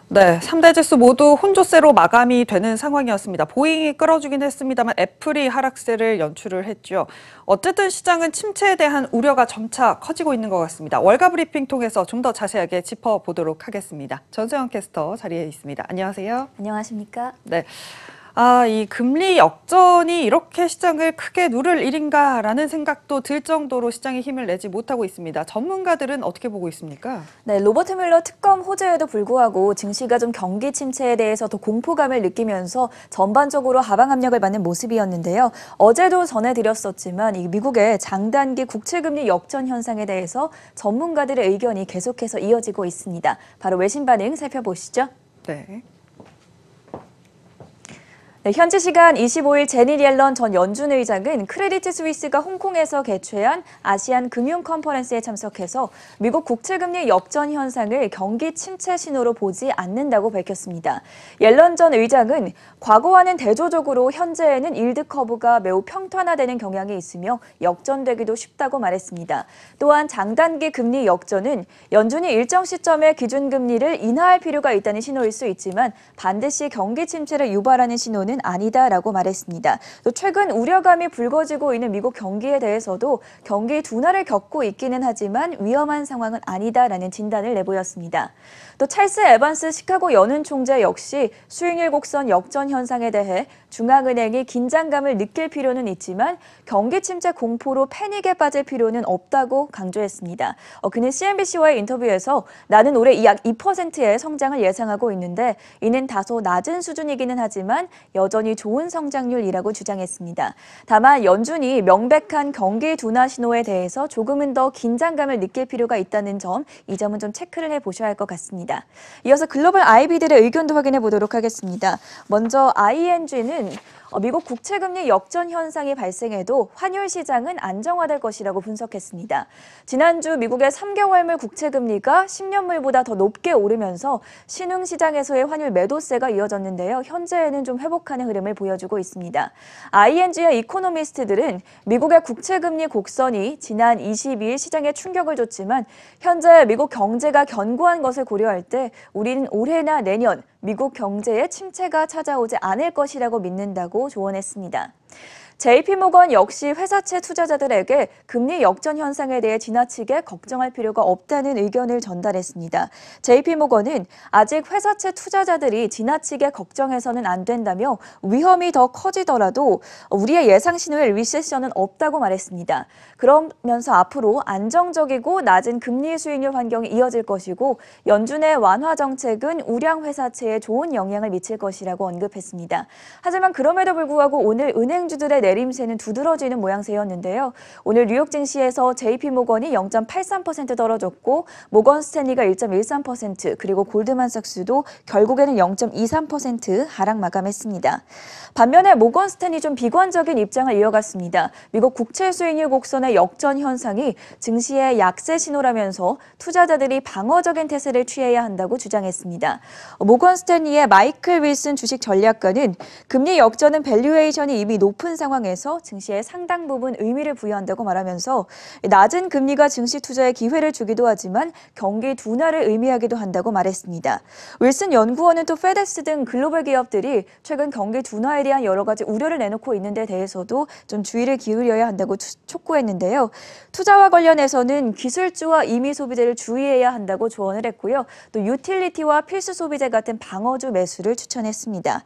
네, 3대 지수 모두 혼조세로 마감이 되는 상황이었습니다. 보잉이 끌어주긴 했습니다만 애플이 하락세를 연출을 했죠. 어쨌든 시장은 침체에 대한 우려가 점차 커지고 있는 것 같습니다. 월가 브리핑 통해서 좀 더 자세하게 짚어보도록 하겠습니다. 전소영 캐스터 자리에 있습니다. 안녕하세요. 안녕하십니까? 네. 이 금리 역전이 이렇게 시장을 크게 누를 일인가라는 생각도 들 정도로 시장이 힘을 내지 못하고 있습니다. 전문가들은 어떻게 보고 있습니까? 네, 로버트 뮬러 특검 호재에도 불구하고 증시가 좀 경기 침체에 대해서 더 공포감을 느끼면서 전반적으로 하방 압력을 받는 모습이었는데요. 어제도 전해드렸었지만 이 미국의 장단기 국채금리 역전 현상에 대해서 전문가들의 의견이 계속해서 이어지고 있습니다. 바로 외신 반응 살펴보시죠. 네. 네, 현지 시간 25일 제닛 옐런 전 연준 의장은 크레디트 스위스가 홍콩에서 개최한 아시안 금융 컨퍼런스에 참석해서 미국 국채금리 역전 현상을 경기 침체 신호로 보지 않는다고 밝혔습니다. 옐런 전 의장은 과거와는 대조적으로 현재에는 일드 커브가 매우 평탄화되는 경향이 있으며 역전되기도 쉽다고 말했습니다. 또한 장단기 금리 역전은 연준이 일정 시점에 기준금리를 인하할 필요가 있다는 신호일 수 있지만 반드시 경기 침체를 유발하는 신호는 아니다라고 말했습니다. 또 최근 우려감이 불거지고 있는 미국 경기에 대해서도 경기 둔화를 겪고 있기는 하지만 위험한 상황은 아니다라는 진단을 내보였습니다. 또 찰스 에반스 시카고 연은 총재 역시 수익률 곡선 역전 현상에 대해 중앙은행이 긴장감을 느낄 필요는 있지만 경기 침체 공포로 패닉에 빠질 필요는 없다고 강조했습니다. 그는 CNBC와의 인터뷰에서 나는 올해 약 2%의 성장을 예상하고 있는데 이는 다소 낮은 수준이기는 하지만 여전히 좋은 성장률이라고 주장했습니다. 다만 연준이 명백한 경기 둔화 신호에 대해서 조금은 더 긴장감을 느낄 필요가 있다는 이 점은 좀 체크를 해보셔야 할 것 같습니다. 이어서 글로벌 IB들의 의견도 확인해 보도록 하겠습니다. 먼저 ING는 미국 국채금리 역전 현상이 발생해도 환율 시장은 안정화될 것이라고 분석했습니다. 지난주 미국의 3개월물 국채금리가 10년물보다 더 높게 오르면서 신흥시장에서의 환율 매도세가 이어졌는데요. 현재에는 좀 회복하는 흐름을 보여주고 있습니다. ING의 이코노미스트들은 미국의 국채금리 곡선이 지난 22일 시장에 충격을 줬지만 현재 미국 경제가 견고한 것을 고려할 때 우리는 올해나 내년 미국 경제에 침체가 찾아오지 않을 것이라고 믿는다고 조언했습니다. JP모건 역시 회사채 투자자들에게 금리 역전 현상에 대해 지나치게 걱정할 필요가 없다는 의견을 전달했습니다. JP모건은 아직 회사채 투자자들이 지나치게 걱정해서는 안 된다며 위험이 더 커지더라도 우리의 예상 신호의 리세션은 없다고 말했습니다. 그러면서 앞으로 안정적이고 낮은 금리 수익률 환경이 이어질 것이고 연준의 완화 정책은 우량 회사채에 좋은 영향을 미칠 것이라고 언급했습니다. 하지만 그럼에도 불구하고 오늘 은행주들의 내림세는 두드러지는 모양새였는데요. 오늘 뉴욕 증시에서 JP모건이 0.83% 떨어졌고 모건 스탠리가 1.13% 그리고 골드만삭스도 결국에는 0.23% 하락 마감했습니다. 반면에 모건 스탠리 좀 비관적인 입장을 이어갔습니다. 미국 국채 수익률 곡선의 역전 현상이 증시의 약세 신호라면서 투자자들이 방어적인 태세를 취해야 한다고 주장했습니다. 모건 스탠리의 마이클 윌슨 주식 전략가는 금리 역전은 밸류에이션이 이미 높은 상황에서 증시에 상당 부분 의미를 부여한다고 말하면서 낮은 금리가 증시 투자에 기회를 주기도 하지만 경기 둔화를 의미하기도 한다고 말했습니다. 윌슨 연구원은 또 페데스 등 글로벌 기업들이 최근 경기 둔화에 대한 여러 가지 우려를 내놓고 있는 데 대해서도 좀 주의를 기울여야 한다고 촉구했는데요. 투자와 관련해서는 기술주와 임의 소비재를 주의해야 한다고 조언을 했고요. 또 유틸리티와 필수 소비재 같은 방어주 매수를 추천했습니다.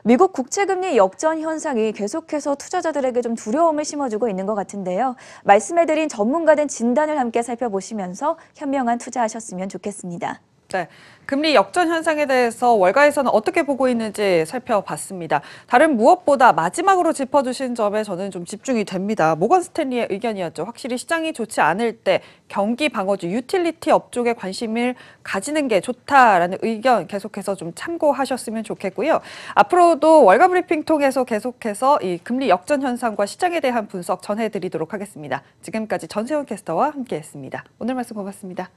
미국 국채금리 역전 현상이 계속해서 투자자들에게 좀 두려움을 심어주고 있는 것 같은데요. 말씀해드린 전문가된 진단을 함께 살펴보시면서 현명한 투자하셨으면 좋겠습니다. 네, 금리 역전 현상에 대해서 월가에서는 어떻게 보고 있는지 살펴봤습니다. 다른 무엇보다 마지막으로 짚어주신 점에 저는 좀 집중이 됩니다. 모건 스탠리의 의견이었죠. 확실히 시장이 좋지 않을 때 경기 방어주, 유틸리티 업종에 관심을 가지는 게 좋다라는 의견 계속해서 좀 참고하셨으면 좋겠고요. 앞으로도 월가 브리핑 통해서 계속해서 이 금리 역전 현상과 시장에 대한 분석 전해드리도록 하겠습니다. 지금까지 전세훈 캐스터와 함께했습니다. 오늘 말씀 고맙습니다.